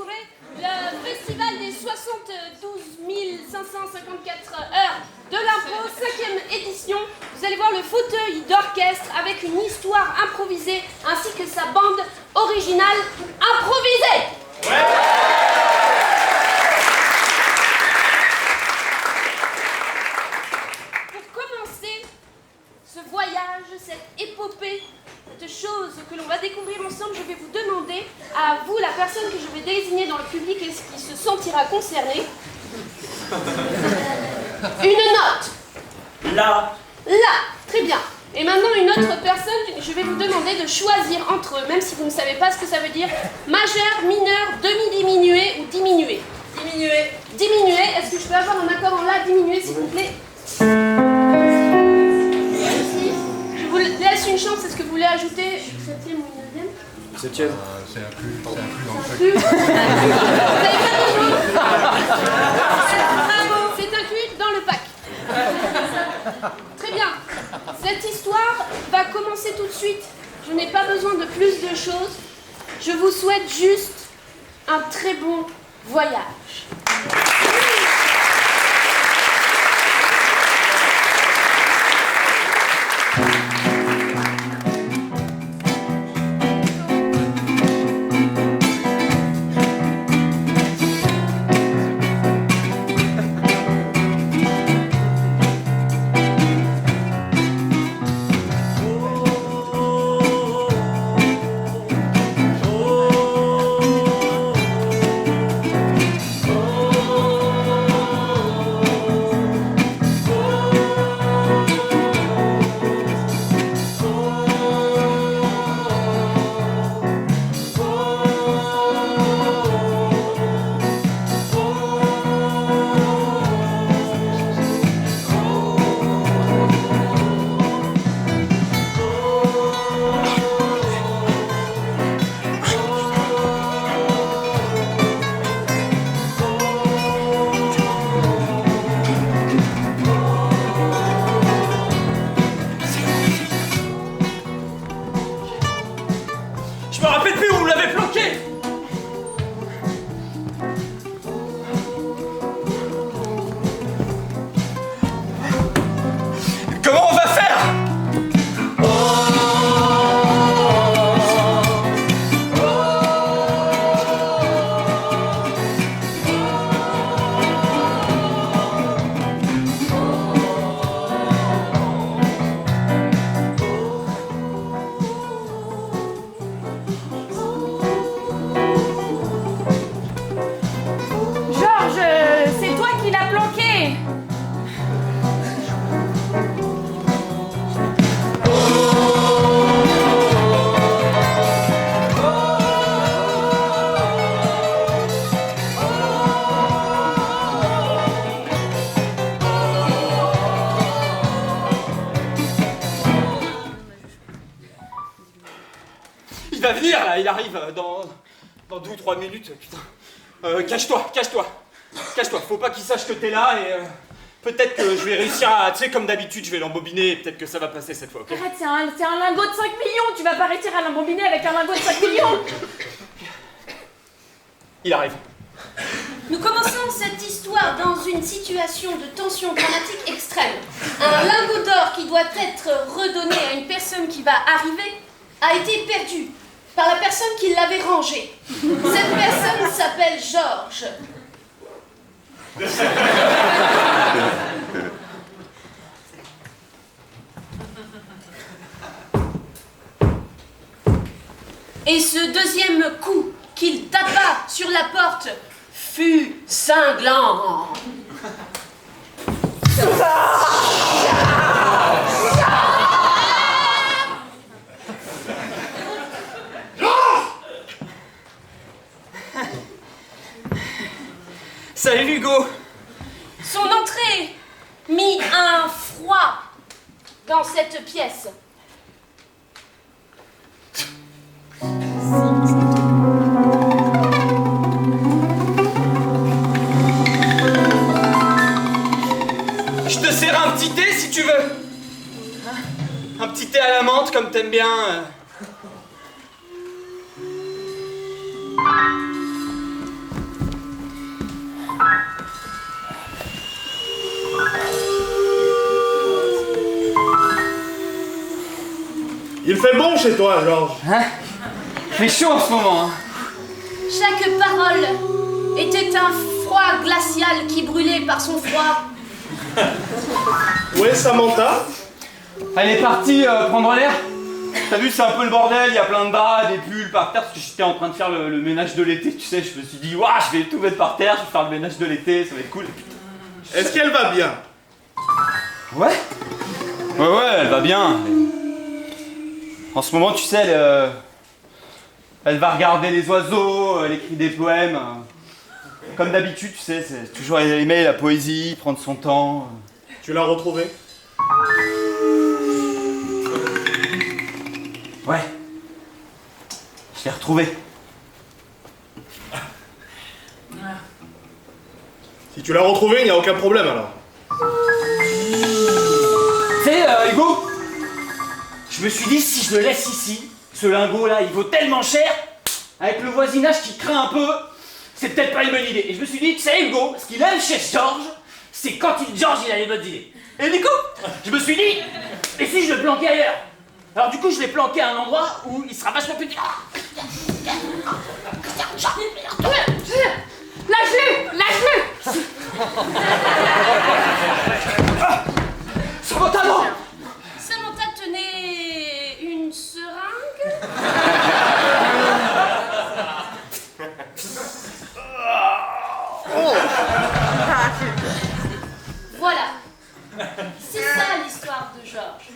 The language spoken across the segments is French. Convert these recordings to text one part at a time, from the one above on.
célébrer le festival des 72 554 heures de l'impro, 5e édition. Vous allez voir le fauteuil d'orchestre avec une histoire improvisée ainsi que sa bande originale improvisée. Ouais. Pour commencer ce voyage, cette épopée, cette chose que l'on va découvrir ensemble, je vais vous demander, à vous, la personne que je vais désigner dans le public et qui se sentira concernée, une note. Là. Là, très bien. Et maintenant, une autre personne, je vais vous demander de choisir entre eux, même si vous ne savez pas ce que ça veut dire, majeur, mineur, demi-diminué ou diminué. Diminué. Diminué, est-ce que je peux avoir un accord en la diminué, s'il vous plaît? Je vous laisse une chance, est-ce que vous voulez ajouter une 7e ou une 9e? 7e. C'est inclus dans le Plus. Vous avez pas besoin. Bravo, c'est inclus dans le pack. Très bien. Cette histoire va commencer tout de suite. Je n'ai pas besoin de plus de choses. Je vous souhaite juste un très bon voyage. Je me rappelle plus où vous l'avez planqué. Comment on va faire? C'est toi qui l'as planqué. Il va venir là, il arrive dans 2 ou 3 minutes, putain. Cache-toi. Cache-toi, faut pas qu'il sache que t'es là et peut-être que je vais réussir à, tu sais, comme d'habitude, je vais l'embobiner et peut-être que ça va passer cette fois, ok? Arrête, c'est un lingot de 5 millions, tu vas pas réussir à l'embobiner avec un lingot de 5 millions. Il arrive. Nous commençons cette histoire dans une situation de tension dramatique extrême. Un lingot d'or qui doit être redonné à une personne qui va arriver a été perdu par la personne qui l'avait rangé. Cette personne s'appelle Georges. Et ce deuxième coup qu'il tapa sur la porte fut cinglant. Salut Hugo. Son entrée mit un froid dans cette pièce. Je te sers un petit thé si tu veux. Un petit thé à la menthe comme t'aimes bien. bon chez toi, Georges. Hein? Fait chaud en ce moment, hein. Chaque parole était un froid glacial qui brûlait par son froid. Où est Samantha? Elle est partie prendre l'air. T'as vu, c'est un peu le bordel, il y a plein de draps, des pulls par terre, parce que j'étais en train de faire le ménage de l'été, tu sais, je me suis dit, waouh, je vais tout mettre par terre, je vais faire le ménage de l'été, ça va être cool. Est-ce qu'elle va bien? Ouais, elle va bien. En ce moment, tu sais, elle va regarder les oiseaux, elle écrit des poèmes. Comme d'habitude, tu sais, c'est toujours aimer la poésie, prendre son temps. Tu l'as retrouvée? Ouais. Je l'ai retrouvée. Si tu l'as retrouvée, il n'y a aucun problème alors. Tu sais, Hugo, je me suis dit, si je le laisse ici, ce lingot-là, il vaut tellement cher, avec le voisinage qui craint un peu, c'est peut-être pas une bonne idée. Et je me suis dit, tu sais, Hugo, ce qu'il aime chez Georges, c'est quand Georges, il a les bonnes idées. Et du coup, je me suis dit, et si je le planquais ailleurs? Alors du coup, je l'ai planqué à un endroit où il sera vachement plus... Lâche-le! Lâche-le! Samantha, non! Samantha tenait une seringue. Voilà. C'est ça l'histoire de Georges.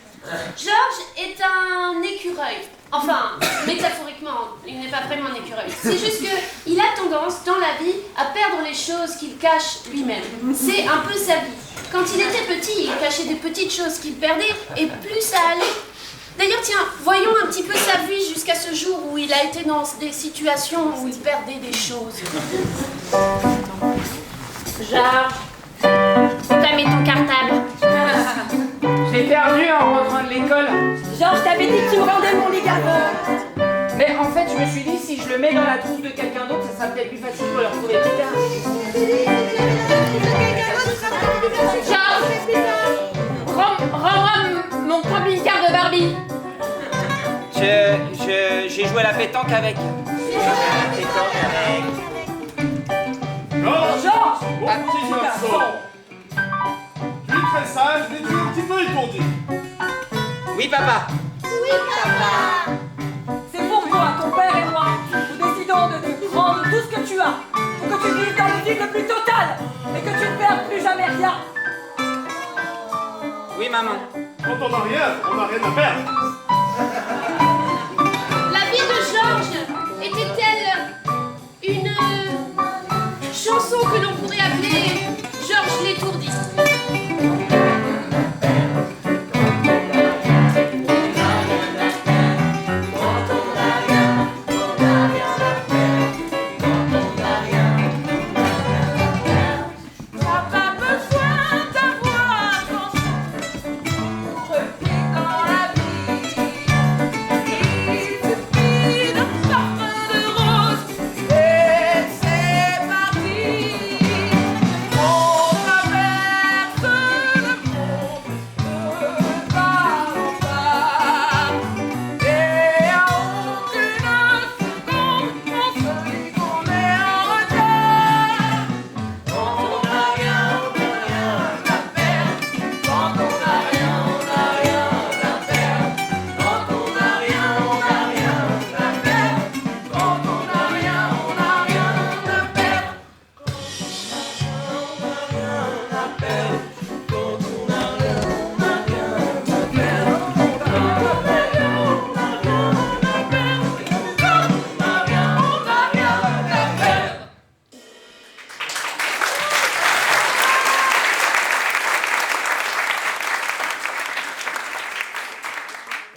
Georges est un écureuil. Enfin, métaphoriquement, il n'est pas vraiment un écureuil. C'est juste qu'il a tendance, dans la vie, à perdre les choses qu'il cache lui-même. C'est un peu sa vie. Quand il était petit, il cachait des petites choses qu'il perdait, et plus ça allait. D'ailleurs, tiens, voyons un petit peu sa vie jusqu'à ce jour où il a été dans des situations où il perdait des choses. Georges, t'as mis ton cartable. Je l'ai perdu en rentrant de l'école. Georges, t'avais dit que tu me rendais mon ligament. Mais en fait, je me suis dit, si je le mets dans la trousse de quelqu'un d'autre, ça sera peut-être plus facile pour le retrouver plus tard. Georges, rends-moi mon camping-car de Barbie. J'ai joué à la pétanque avec. Georges, mon Ah, petit super. garçon. Tu es très sage, mais tu es un petit peu étourdi. Oui, papa. C'est pour toi, ton père et moi. Nous décidons de te prendre tout ce que tu as. Pour que tu vives dans le vide le plus total. Et que tu ne perdes plus jamais rien. Oui, maman. Quand on n'a rien à perdre. La vie de Georges était-elle une chanson que l'on pourrait appeler Georges l'étourdi?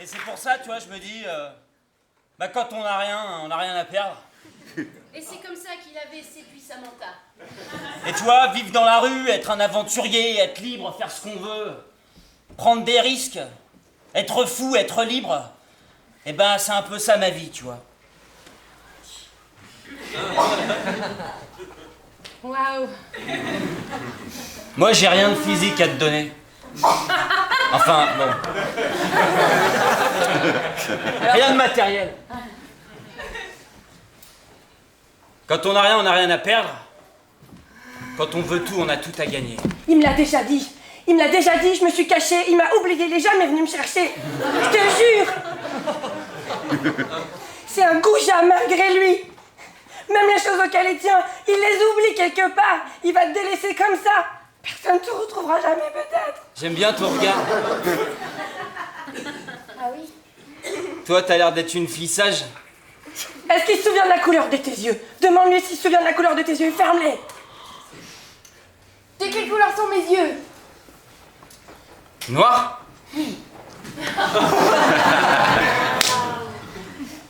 Et c'est pour ça, tu vois, je me dis, quand on n'a rien à perdre. Et c'est comme ça qu'il avait séduit Samantha. Et tu vois, vivre dans la rue, être un aventurier, être libre, faire ce qu'on veut, prendre des risques, être fou, être libre, eh ben c'est un peu ça ma vie, tu vois. Waouh. Moi, j'ai rien de physique à te donner. Enfin, bon. Rien de matériel. Quand on n'a rien, on n'a rien à perdre. Quand on veut tout, on a tout à gagner. Il me l'a déjà dit. Il me l'a déjà dit, je me suis cachée, il m'a oublié, il est jamais venu me chercher. Je te jure. C'est un goujat malgré lui. Même les choses auxquelles il tient, il les oublie quelque part. Il va te délaisser comme ça. Personne ne te retrouvera jamais peut-être. J'aime bien ton regard. Ah oui. Toi, t'as l'air d'être une fille sage. Est-ce qu'il se souvient de la couleur de tes yeux? Demande-lui s'il se souvient de la couleur de tes yeux, ferme-les. De quelle couleur sont mes yeux? Noir?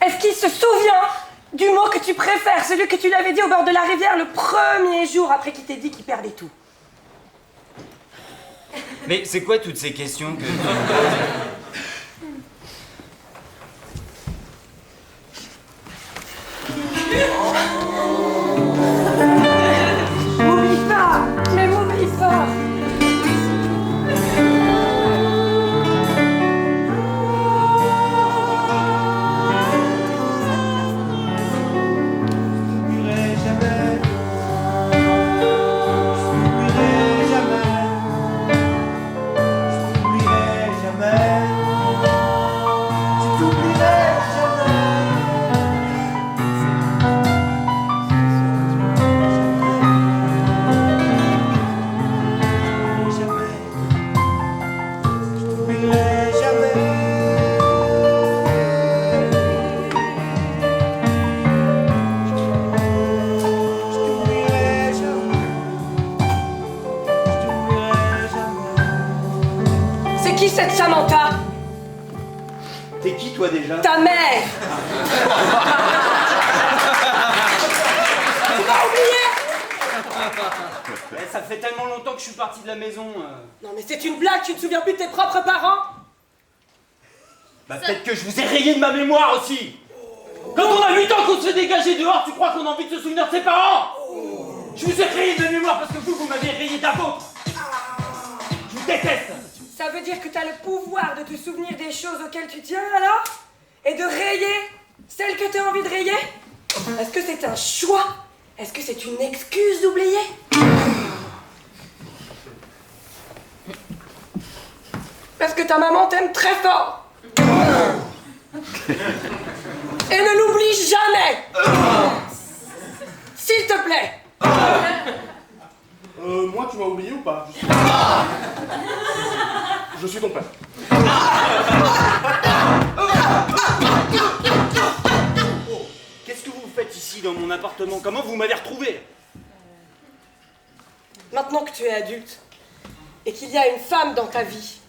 Est-ce qu'il se souvient du mot que tu préfères, celui que tu lui avais dit au bord de la rivière le premier jour après qu'il t'ait dit qu'il perdait tout? Mais c'est quoi toutes ces questions que tu me poses? M'oublie pas, mais m'oublie pas. C'est qui cette Samantha? T'es qui toi déjà? Ta mère. Tu m'as oublié? Ça fait tellement longtemps que je suis parti de la maison. Non mais c'est une blague, tu te souviens plus de tes propres parents? Bah peut-être que je vous ai rayé de ma mémoire aussi. Quand on a 8 ans qu'on se fait dégager dehors, tu crois qu'on a envie de se souvenir de ses parents? Je vous ai rayé de mémoire parce que vous m'avez rayé de la vôtre. Je vous déteste. Ça veut dire que t'as le pouvoir de te souvenir des choses auxquelles tu tiens alors? Et de rayer celles que t'as envie de rayer? Est-ce que c'est un choix? Est-ce que c'est une excuse d'oublier? Parce que ta maman t'aime très fort. Et ne l'oublie jamais. S'il te plaît. Moi, tu m'as oublié ou pas? Je suis ton père. Qu'est-ce que vous faites ici dans mon appartement? Comment vous m'avez retrouvé? Maintenant que tu es adulte et qu'il y a une femme dans ta vie,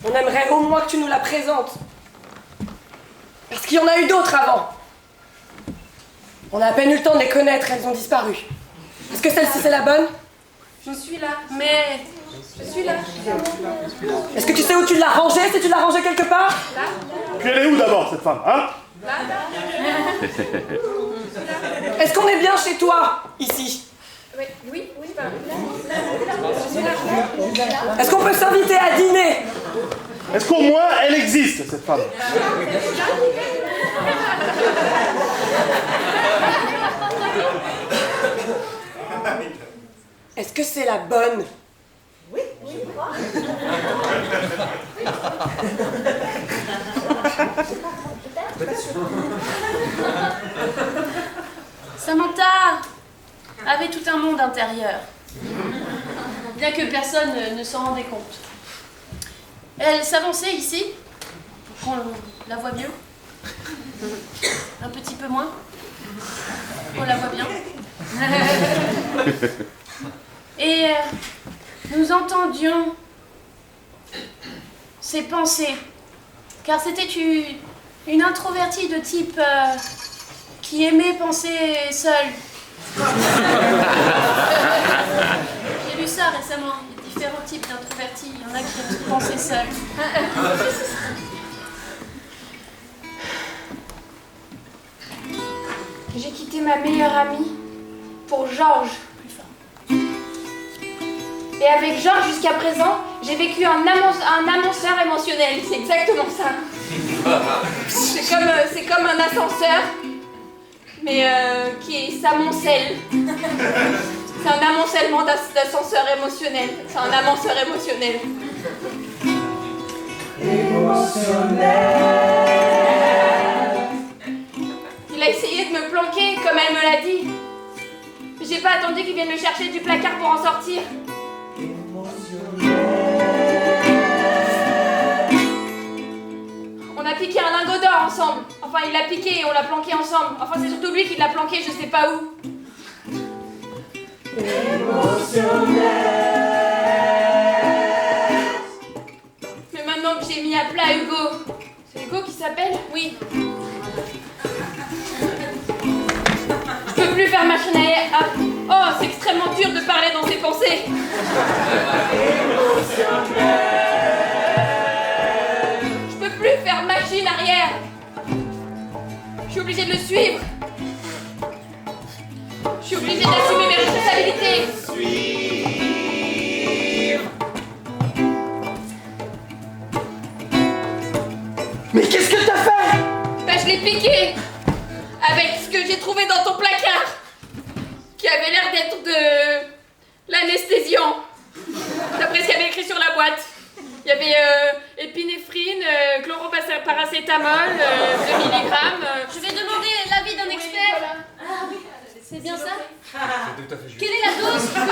on aimerait au moins que tu nous la présentes. Parce qu'il y en a eu d'autres avant. On a à peine eu le temps de les connaître, elles ont disparu. Est-ce que celle-ci c'est la bonne? Je suis là, mais... Je suis là. Est-ce que tu sais où tu l'as rangée, si tu l'as rangée quelque part? Puis elle est où d'abord, cette femme, hein? Est-ce qu'on est bien chez toi, ici? Oui. Est-ce qu'on peut s'inviter à dîner? Est-ce qu'au moins elle existe, cette femme? Est-ce que c'est la bonne? Oui, je crois. Samantha avait tout un monde intérieur, bien que personne ne s'en rendait compte. Elle s'avançait ici, pour qu'on la voit mieux, un petit peu moins, on la voit bien. Et nous entendions ses pensées, car c'était une introvertie de type qui aimait penser seule. J'ai lu ça récemment, il y a différents types d'introvertis, il y en a qui aiment penser seuls. J'ai quitté ma meilleure amie pour Georges. Plus fort. Et avec Georges, jusqu'à présent, j'ai vécu un annonceur émotionnel. C'est exactement ça. C'est comme un ascenseur, mais qui s'amoncelle. C'est un amoncellement d'ascenseur émotionnel. C'est un amonceur émotionnel. Il a essayé de me planquer, comme elle me l'a dit. Mais j'ai pas attendu qu'il vienne me chercher du placard pour en sortir. On a piqué un lingot d'or ensemble. Enfin, il l'a piqué et on l'a planqué ensemble. Enfin, c'est surtout lui qui l'a planqué, je sais pas où. Mais maintenant que j'ai mis à plat Hugo... C'est Hugo qui s'appelle? Oui. Je peux plus faire machine à... Oh, c'est extrêmement dur de parler dans ses pensées. Je peux plus faire machine arrière. Je suis obligée de le suivre. Je suis obligée d'assumer mes responsabilités. Mais qu'est-ce que t'as fait? Bah, je l'ai piqué avec ce que j'ai trouvé dans ton placard, qui avait l'air d'être de l'anesthésiant, d'après ce qu'il y avait écrit sur la boîte. Il y avait épinéphrine, chloroparacétamol, 2 mg. Je vais demander l'avis d'un expert. Ah oui, c'est bien ça? C'est tout à fait juste. Quelle est la dose que l'on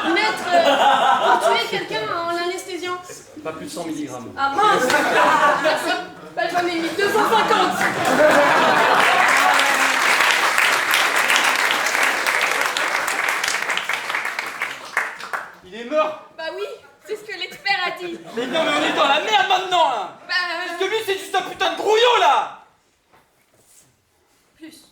peut mettre pour tuer quelqu'un en l'anesthésiant? Pas plus de 100 mg. Ah mince! Merci. Bah, j'en ai mis 250. Il est mort. Bah oui, c'est ce que l'expert a dit. Mais non, mais on est dans la merde maintenant, là. Parce que lui, c'est juste un putain de brouillon, là. Plus.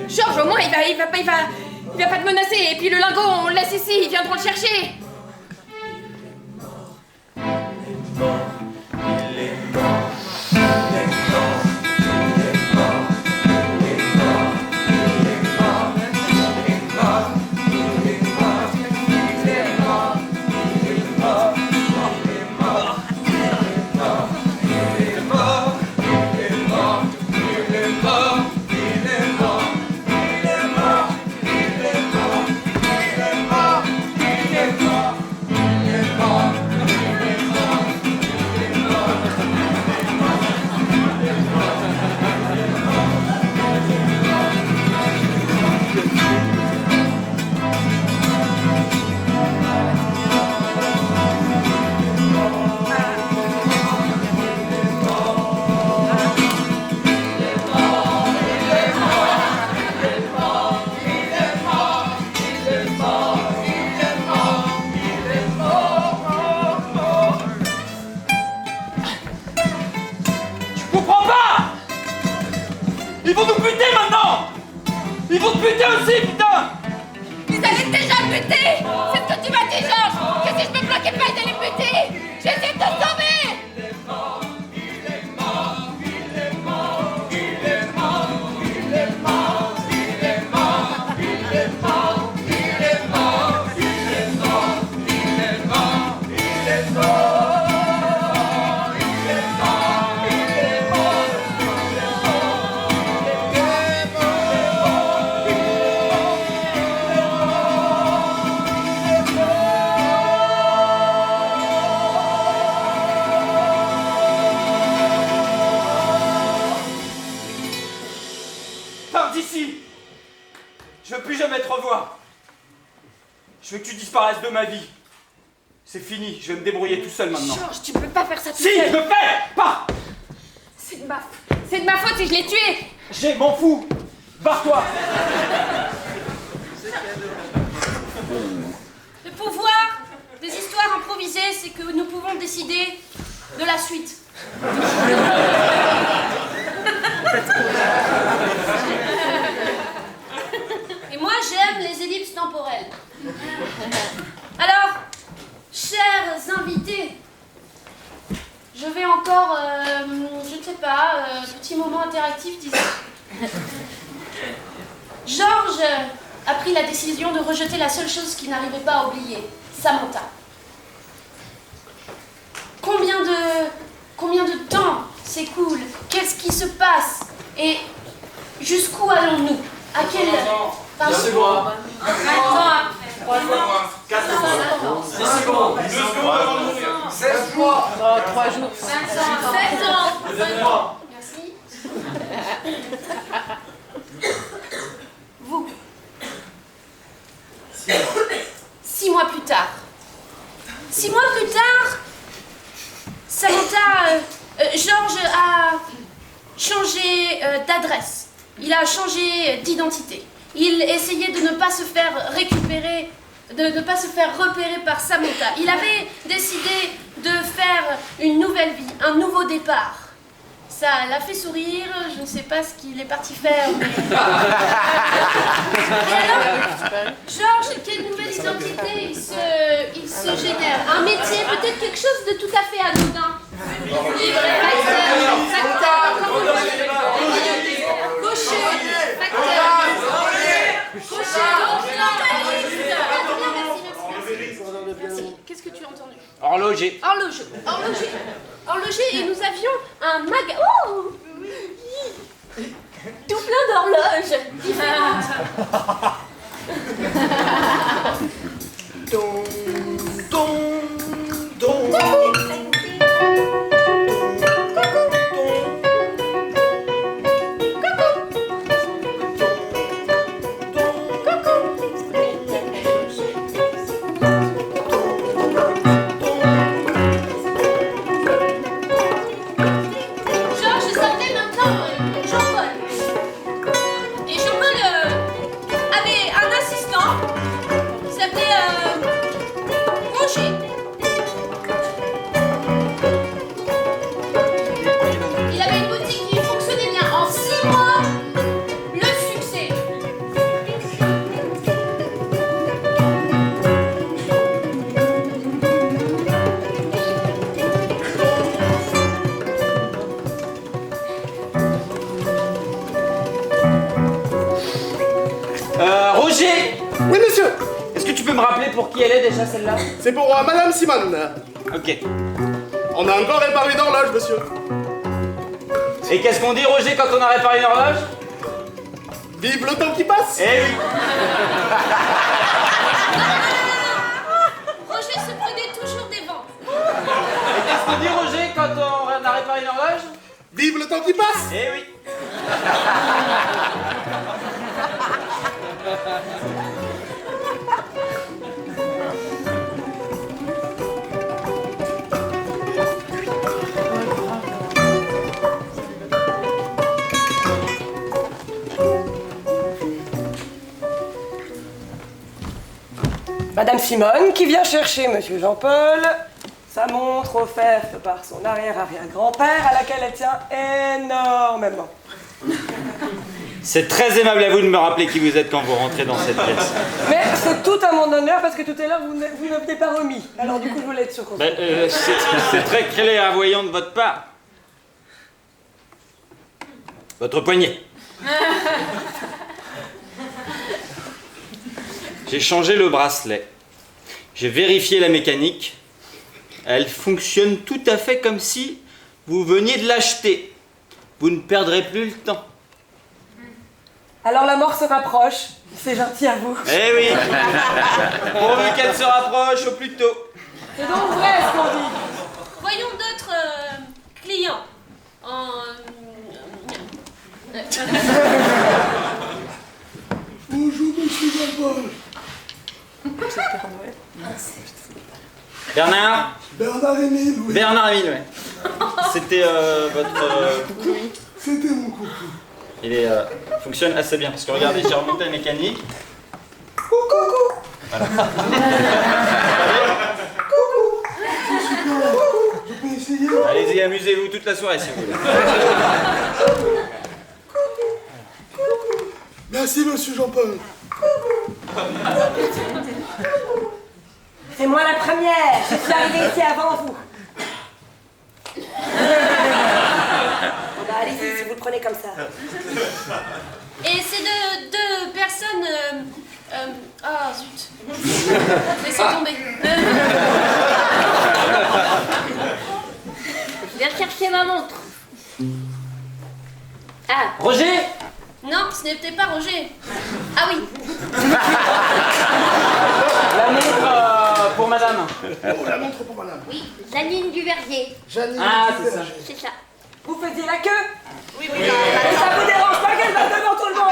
Georges, au moins, il va pas te menacer. Et puis le lingot, on le laisse ici, ils viendront le chercher. Ils vont nous buter maintenant. Ils vont te buter aussi, putain. Ils allaient déjà me buter. C'est ce que tu m'as dit, Georges. Que si je me bloquais pas, ils allaient me buter. J'essaie de te sauver. Je veux plus jamais te revoir. Je veux que tu disparaisses de ma vie. C'est fini, je vais me débrouiller tout seul maintenant. Georges, tu peux pas faire ça tout Si, seul. je le fais. Pas. C'est de ma faute si je l'ai tué. Je m'en fous. Barre-toi. Le pouvoir des histoires improvisées, c'est que nous pouvons décider de la suite. Et moi, j'aime les ellipses temporelles. Alors, chers invités, je vais encore, je ne sais pas, petit moment interactif, disons. Georges a pris la décision de rejeter la seule chose qu'il n'arrivait pas à oublier, Samantha. Combien de temps s'écoule? Qu'est-ce qui se passe? Et jusqu'où allons-nous? À quel... Pardon? 2 secondes. 3 mois. 4 mois. 6 secondes. 2 secondes avant de mourir. 16 mois. 3 jours. 7 ans. 2 mois. Merci. Vous. 6 mois plus tard. 6 mois plus tard, Samantha, Georges a changé d'adresse. Il a changé d'identité. Il essayait de ne pas se faire récupérer, de ne pas se faire repérer par Samantha. Il avait décidé de faire une nouvelle vie, un nouveau départ. Ça l'a fait sourire, je ne sais pas ce qu'il est parti faire. Mais... Et alors, Georges, quelle nouvelle identité il se génère? Un métier, peut-être quelque chose de tout à fait anodin. Qu'est-ce que tu as entendu? Horloger. Horloger, et nous avions un magasin. Oh, tout plein d'horloges différentes. Roger! Oui, monsieur. Est-ce que tu peux me rappeler pour qui elle est déjà celle-là? C'est pour Madame Simone. Ok. On a encore réparé d'horloge, monsieur. Et qu'est-ce qu'on dit, Roger, quand on a réparé une horloge? Vive le temps qui passe. Eh oui. Roger se prenait toujours des vents. Et qu'est-ce qu'on dit, Roger, quand on a réparé une horloge? Vive le temps qui passe. Eh oui. Madame Simone qui vient chercher Monsieur Jean-Paul sa montre offerte par son arrière-arrière-grand-père à laquelle elle tient énormément. C'est très aimable à vous de me rappeler qui vous êtes quand vous rentrez dans cette pièce. Mais c'est tout à mon honneur parce que tout à l'heure vous ne venez pas remis. Alors du coup je voulais être sûr qu'on Ben, c'est très clairvoyant de votre part. Votre poignet. J'ai changé le bracelet. J'ai vérifié la mécanique. Elle fonctionne tout à fait comme si vous veniez de l'acheter. Vous ne perdrez plus le temps. Alors la mort se rapproche. C'est gentil à vous. Eh oui. Pourvu qu'elle se rapproche au plus tôt. C'est donc vrai ce qu'on dit. Voyons d'autres clients. Bonjour, monsieur Jean-Paul. Bernard? Bernard-Émile, oui. Bernard-Émile, ouais. C'était votre... C'était mon coucou. Il fonctionne assez bien, parce que regardez, j'ai remonté la mécanique. Coucou. Voilà. Coucou. C'est super. Je peux essayer? Allez-y, amusez-vous toute la soirée si vous voulez. Merci, monsieur Jean-Paul. C'est moi la première. Je suis arrivée ici avant vous. Bon, bah, allez-y si vous le prenez comme ça. Et ces deux personne... Ah, zut. Laissez tomber. Je viens chercher ma montre. Ah, Roger! Non, ce n'était pas Roger. Ah oui. La montre pour madame. Oh, la montre pour madame. oui, Janine Duvergier. Janine. Ah, c'est ça. C'est ça. Vous faisiez la queue? Oui. Et ça vous dérange pas qu'elle va devant tout le monde?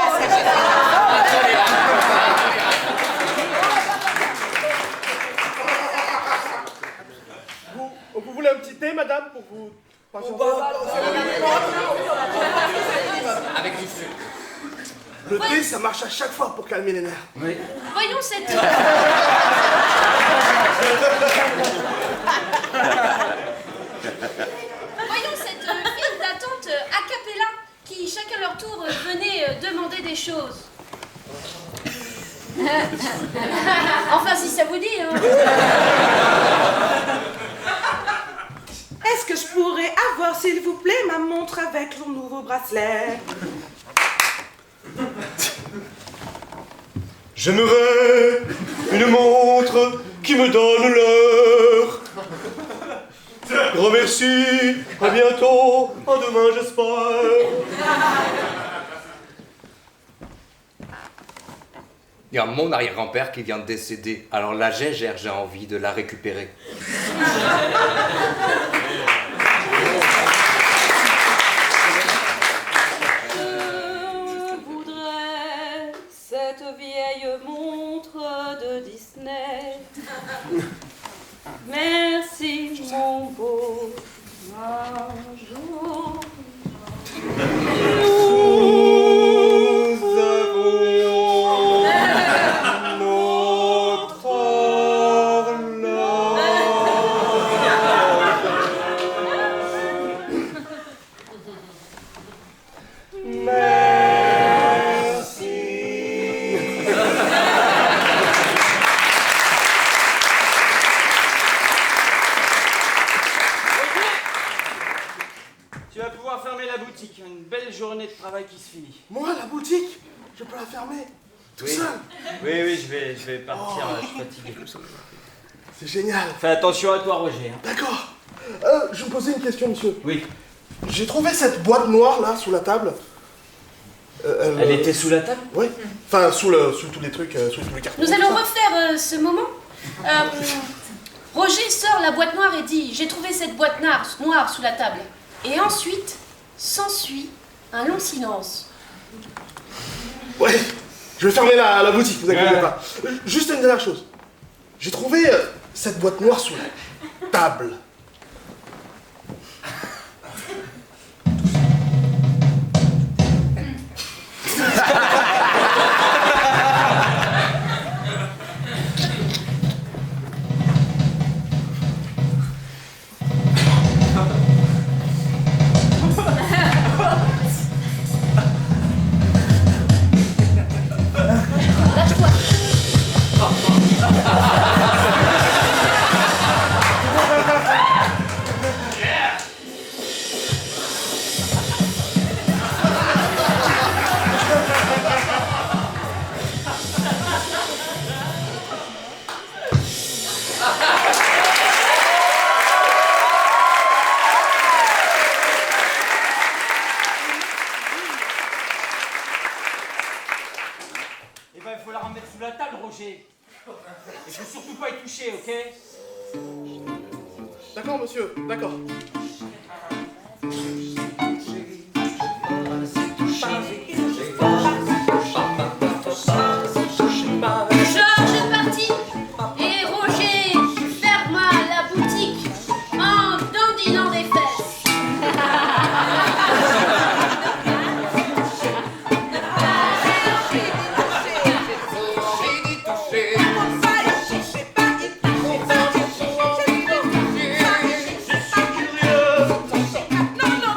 Vous voulez un petit thé, madame, pour vous patienter? Avec du sucre. Le thé, ça marche à chaque fois pour calmer les nerfs. Oui. Voyons cette... Voyons cette file d'attente a cappella qui, chacun leur tour, venait demander des choses. Enfin, si ça vous dit, hein. Est-ce que je pourrais avoir, s'il vous plaît, ma montre avec son nouveau bracelet? J'aimerais une montre qui me donne l'heure. Grand merci, à bientôt, à demain j'espère. Il y a mon arrière-grand-père qui vient de décéder. Alors la gégère, j'ai envie de la récupérer. Je voudrais cette vieille montre de Disney. Merci, mon beau Major. Nous avons notre horloge. Tu vas pouvoir fermer la boutique. Une belle journée de travail qui se finit. Moi, la boutique, je peux la fermer. Tout Oui. seul. Oui, je vais partir. Je suis fatigué. C'est génial. Fais attention à toi, Roger. Hein. D'accord. Je me posais une question, monsieur. Oui. J'ai trouvé cette boîte noire, là, sous la table. Elle était sous la table? Oui. Enfin, sous tous les trucs, sous tous les cartons. Nous tout allons ça. refaire ce moment. Roger sort la boîte noire et dit « J'ai trouvé cette boîte noire sous la table. » Et ensuite, s'ensuit un long silence. Ouais. Je vais fermer la boutique, vous inquiétez Ouais. pas. Juste une dernière chose. J'ai trouvé cette boîte noire sous la table. Lâche-toi. Eh ben, il faut la remettre sous la table, Roger. Il faut surtout pas y toucher, ok? D'accord, monsieur. D'accord. Georges est parti et Roger ferma la boutique en dandinant des fesses. Non, non,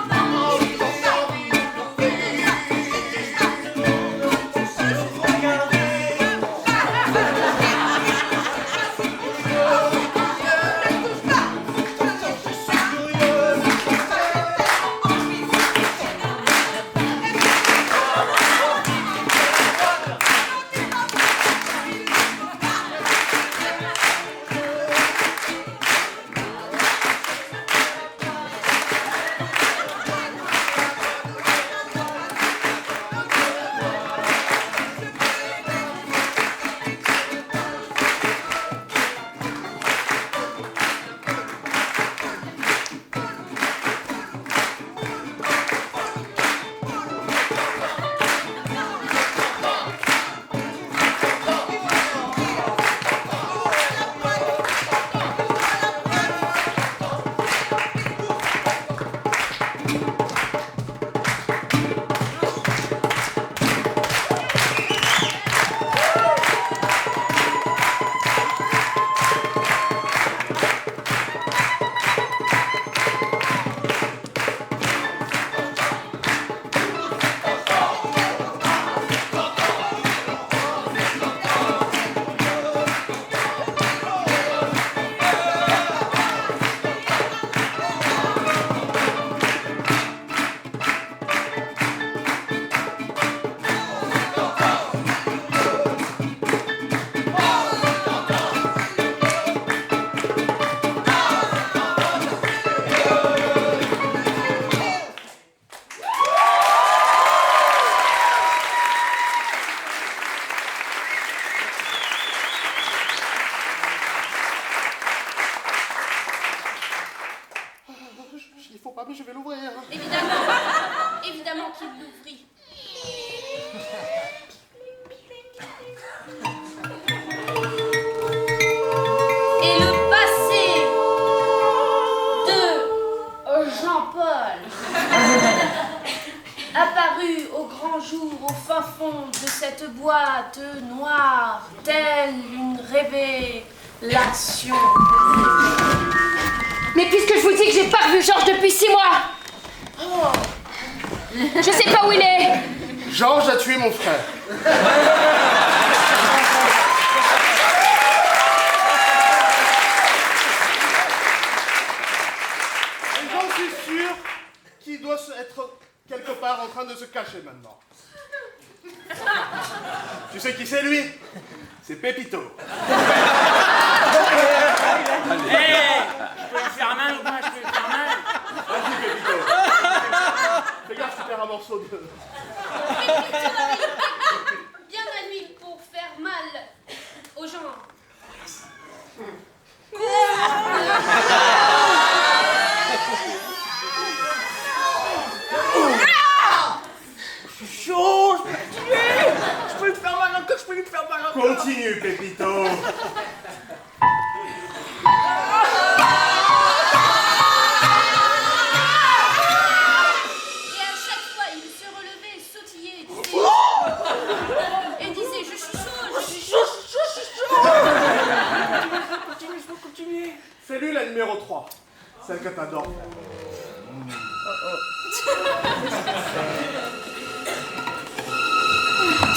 qu'il l'ouvrit. Et le passé de Jean-Paul apparut au grand jour au fin fond de cette boîte noire, telle une révélation. Mais puisque je vous dis que j'ai pas revu Georges depuis 6 mois, je sais pas où il est. Georges a tué mon frère. Et j'en suis sûr qu'il doit être quelque part en train de se cacher maintenant. Tu sais qui c'est lui? C'est Pépito. Je peux lui faire mal ou pas? Je peux lui faire mal? Vas-y Pépito. Fais gaffe, tu perds un morceau de... Pépito arrive bien à lui pour faire mal aux gens. Je suis chaud, je peux le tuer. Je peux lui faire mal encore, je peux lui faire mal encore. Continue Pépito. Et à chaque fois, il se relevait, sautillait, et disait je suis chaud, je suis chaud. Je suis chaud. Continue, je peux continuer. Fais-lui la numéro 3. Celle que t'adores.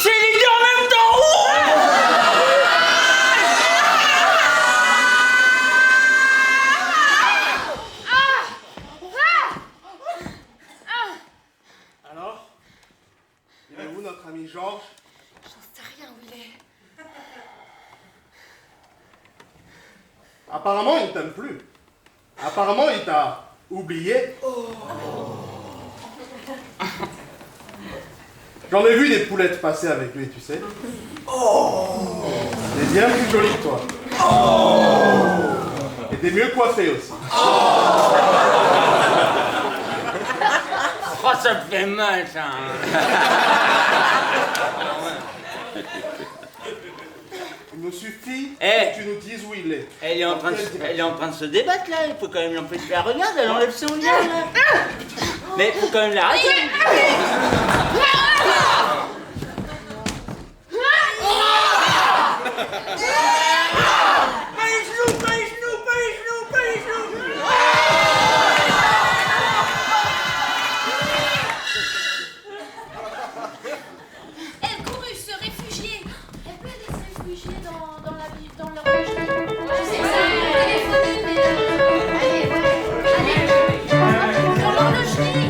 C'est les deux en même temps. Alors? Il est où notre ami Georges? J'en sais rien où il est. Apparemment, il ne t'aime plus. Apparemment, il t'a oublié. J'en ai vu des poulettes passer avec lui, tu sais. Il est bien plus joli que toi. Et des mieux coiffés aussi. Oh, ça me fait mal, ça. Il nous suffit Eh. que tu nous dises où il est. Elle est en train de se débattre, là. Il faut quand même l'empêcher. Regarde, elle enlève son lien, là. Mais il faut quand même l'arrêter. Pas les genoux, pas les genoux, pas les genoux, pas les genoux. Elle courut se réfugier. Elle peut aller se réfugier dans leur logerie. Je sais ça, téléphoner, mais... Allez, dans leur logerie.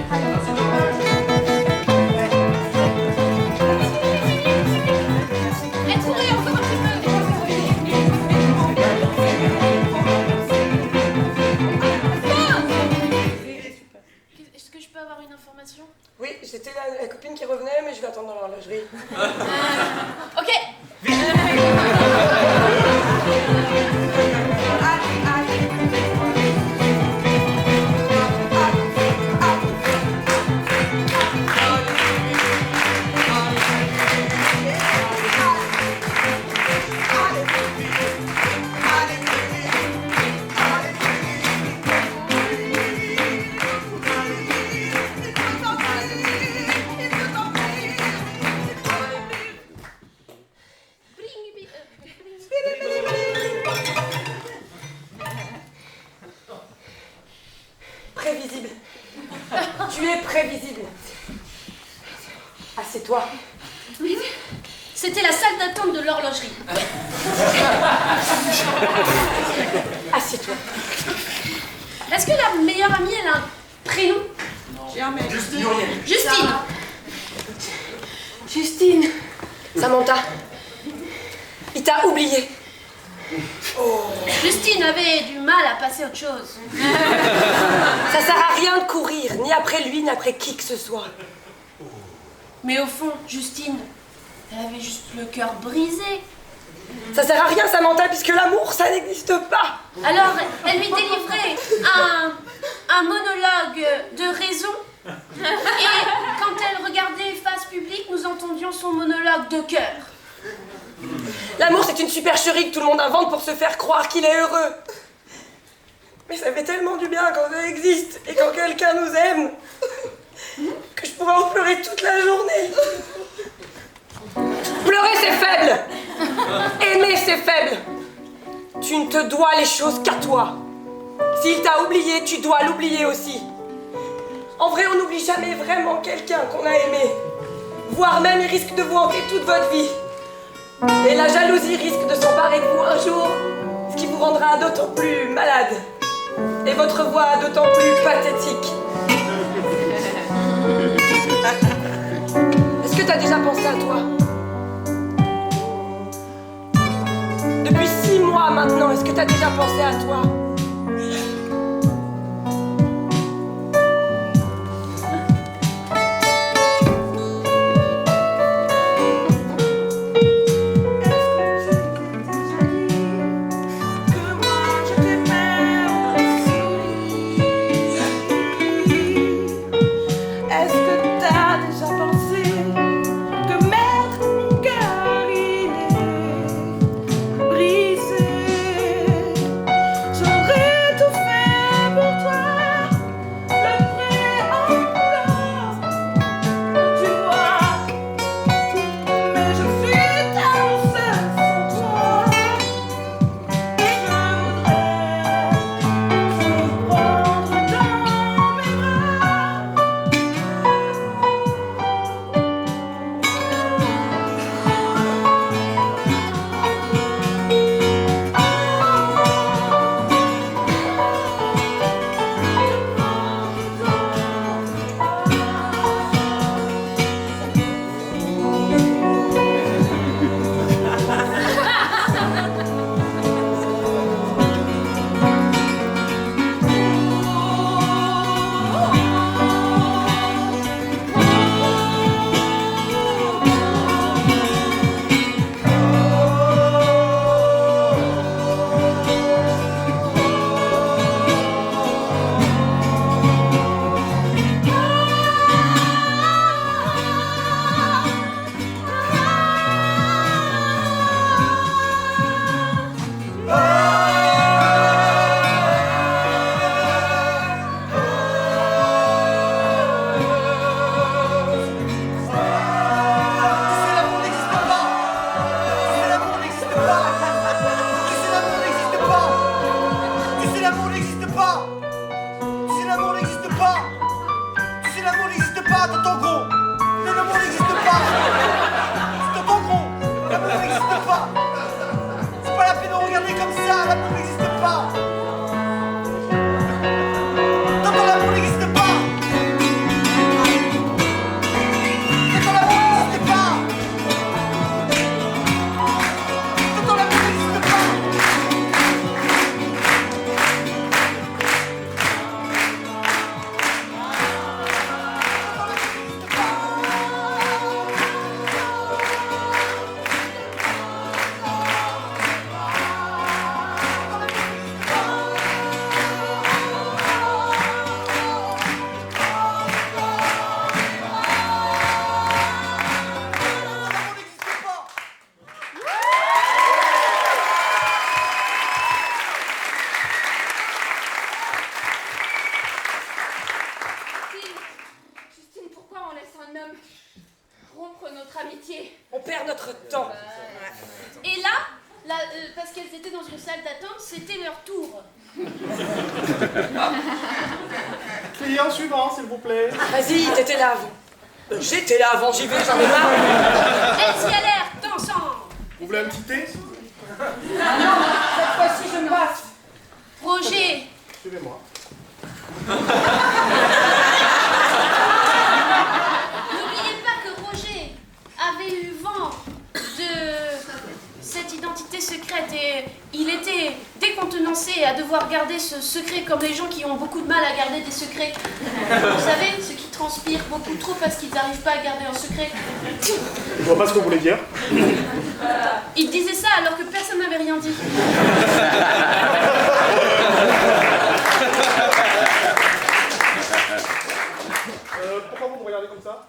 Elle courait encore un petit peu. Est-ce que je peux avoir une information? Oui, c'était la copine qui revenait, mais je vais attendre dans l'horlogerie. Ok. Prévisible. Tu es prévisible. Assieds-toi. C'était la salle d'attente de l'horlogerie. Assieds-toi. Est-ce que la meilleure amie, elle a un prénom? Justine. Justine. Samantha. Il t'a oublié. Justine avait du mal à passer à autre chose. Ça sert à rien de courir, ni après lui, ni après qui que ce soit. Mais au fond, Justine, elle avait juste le cœur brisé. Ça sert à rien, Samantha, puisque l'amour, ça n'existe pas. Alors, elle lui délivrait un monologue de raison. Et quand elle de cœur. L'amour, c'est une supercherie que tout le monde invente pour se faire croire qu'il est heureux. Mais ça fait tellement du bien quand ça existe et quand quelqu'un nous aime que je pourrais en pleurer toute la journée. Pleurer, c'est faible. Aimer, c'est faible. Tu ne te dois les choses qu'à toi. S'il t'a oublié, tu dois l'oublier aussi. En vrai, on n'oublie jamais vraiment quelqu'un qu'on a aimé. Voire même, il risque de vous hanter toute votre vie. Et la jalousie risque de s'emparer de vous un jour, ce qui vous rendra d'autant plus malade. Et votre voix d'autant plus pathétique. Est-ce que t'as déjà pensé à toi? Depuis 6 mois maintenant, est-ce que t'as déjà pensé à toi? Parce qu'elles étaient dans une salle d'attente, c'était leur tour. Client suivant, s'il vous plaît. Vas-y, t'étais là avant. J'étais là avant, j'y vais, j'en ai marre. Elles y allèrent ensemble. Vous voulez un petit thé? Non, cette fois-ci, je me passe. Roger. Suivez-moi. N'oubliez pas que Roger avait eu vent de cette identité secrète et il était décontenancé à devoir garder ce secret comme les gens qui ont beaucoup de mal à garder des secrets. Vous savez, ceux qui transpirent beaucoup trop parce qu'ils n'arrivent pas à garder un secret. Je vois pas ce que vous voulez dire. Il disait ça alors que personne n'avait rien dit. Pourquoi vous me regardez comme ça?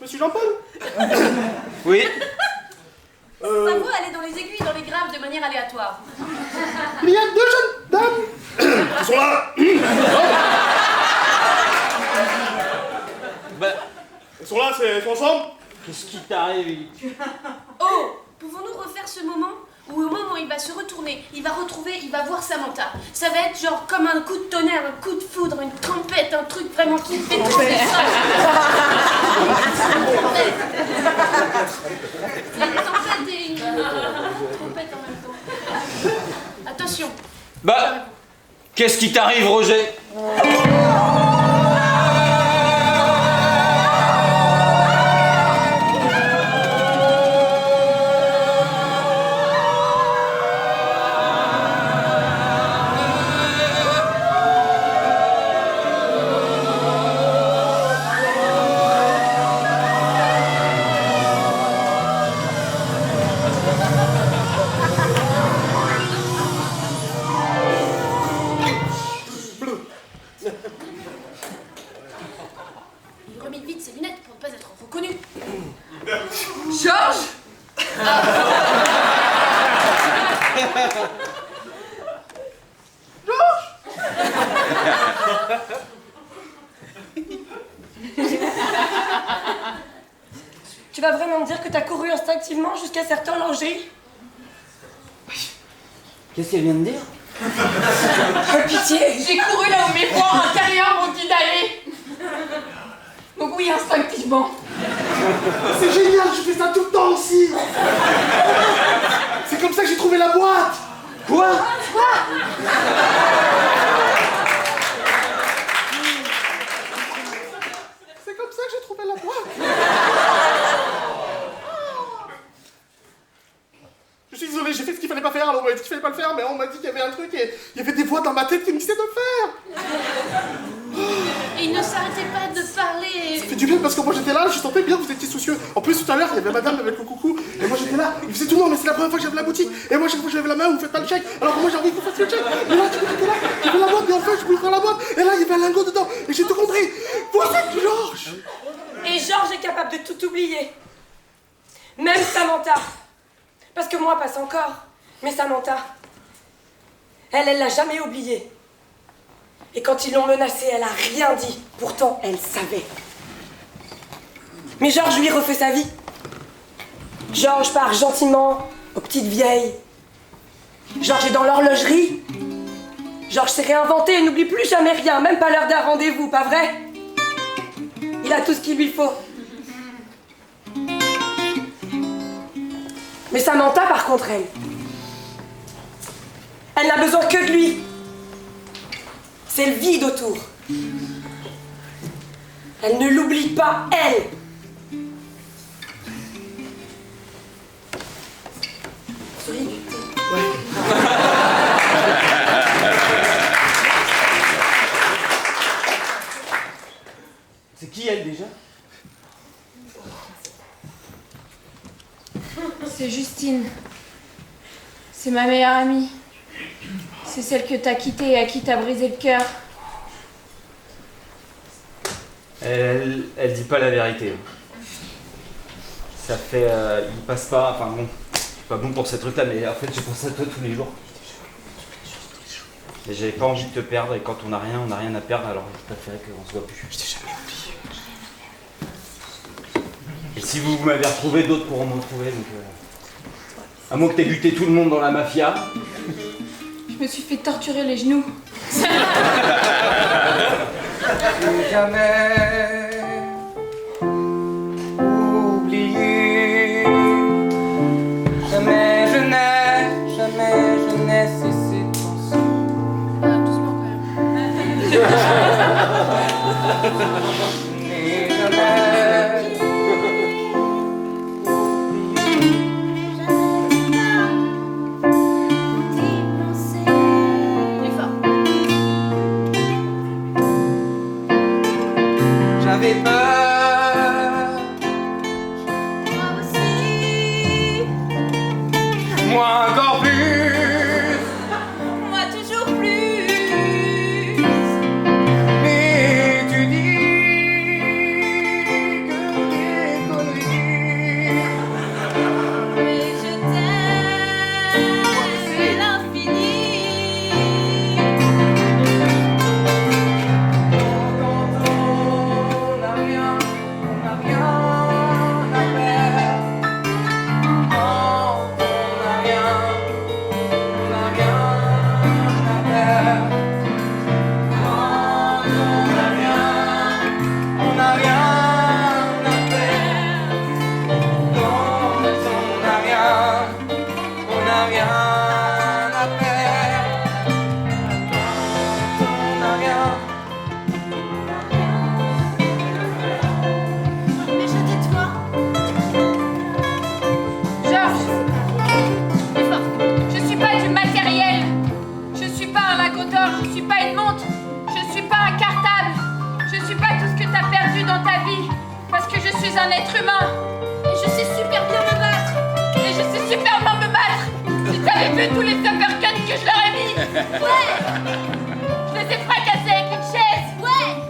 Monsieur Jean-Paul? Oui. Sa voix, elle est dans les aiguilles, dans les graves, de manière aléatoire. Il y a 2 jeunes dames qui sont là. Bah, Elles sont là, elles sont ensemble. qu'est-ce qui t'arrive? Oh, pouvons-nous refaire ce moment où au moment où il va se retourner, il va voir Samantha. Ça va être genre comme un coup de tonnerre, un coup de foudre, une tempête, un truc vraiment qui fait trembler le sol. C'est une tempête et une trompette en même temps. Attention. Bah, qu'est-ce qui t'arrive, Roger? Il remet vite ses lunettes pour ne pas être reconnu. Georges? Tu vas vraiment me dire que t'as couru instinctivement jusqu'à certains lingeries? Qu'est-ce qu'elle vient de dire? Oh, pitié! J'ai couru là où mes poings intérieurs m'ont dit d'aller. Donc oui, instinctivement. C'est génial, je fais ça tout le temps aussi. C'est comme ça que j'ai trouvé la boîte. Quoi? C'est comme ça que j'ai trouvé la boîte. Je suis désolé, j'ai fait ce qu'il fallait pas faire, alors on m'a dit qu'il fallait pas le faire, mais on m'a dit qu'il y avait un truc et il y avait des voix dans ma tête qui me disaient de le faire. Et il ne s'arrêtait pas de parler. Ça fait du bien parce que moi j'étais là, je sentais bien que vous étiez soucieux. En plus tout à l'heure, il y avait madame avec le coucou, et moi j'étais là, il faisait tout le monde, mais c'est la première fois que j'avais la boutique. Et moi chaque fois que j'avais la main, vous me faites pas le chèque, alors que moi j'ai envie que vous fassiez le chèque. Et là, tu étais là, j'avais la boîte, et en fait je voulais faire la boîte, et là il y avait un lingot dedans, et j'ai tout compris. Vous êtes Georges. Et Georges est capable de tout oublier. Même Samantha. Parce que moi, passe encore. Mais Samantha, elle l'a jamais oublié. Et quand ils l'ont menacée, elle a rien dit. Pourtant, elle savait. Mais Georges lui refait sa vie. Georges part gentiment aux petites vieilles. Georges est dans l'horlogerie. Georges s'est réinventé et n'oublie plus jamais rien, même pas l'heure d'un rendez-vous, pas vrai? Il a tout ce qu'il lui faut. Mais Samantha, par contre, elle n'a besoin que de lui. C'est le vide autour. Elle ne l'oublie pas, elle. C'est qui elle déjà? C'est Justine. C'est ma meilleure amie. C'est celle que t'as quittée et à qui t'as brisé le cœur. Elle dit pas la vérité. Ça fait... il passe pas... Enfin bon, je suis pas bon pour ces trucs-là, mais en fait je pense à toi tous les jours. Et j'avais pas envie de te perdre, et quand on n'a rien à perdre, alors je préférais qu'on se voit plus. Je t'ai jamais oublié. Et si vous m'avez retrouvé, d'autres pourront me retrouver, donc... À moins que t'aies buté tout le monde dans la mafia. Je me suis fait torturer les genoux. Jamais oublié, jamais je n'ai cessé de penser. Doucement quand même. Et jamais j'avais peur. Moi aussi. Moi encore plus. Moi toujours plus. Mais tu dis cartable. Je suis pas tout ce que t'as perdu dans ta vie. Parce que je suis un être humain. Et je sais super bien me battre. Et je sais super bien me battre. Si t'avais vu tous les uppercuts que je leur ai mis. Ouais. Je les ai fracassés avec une chaise. Ouais.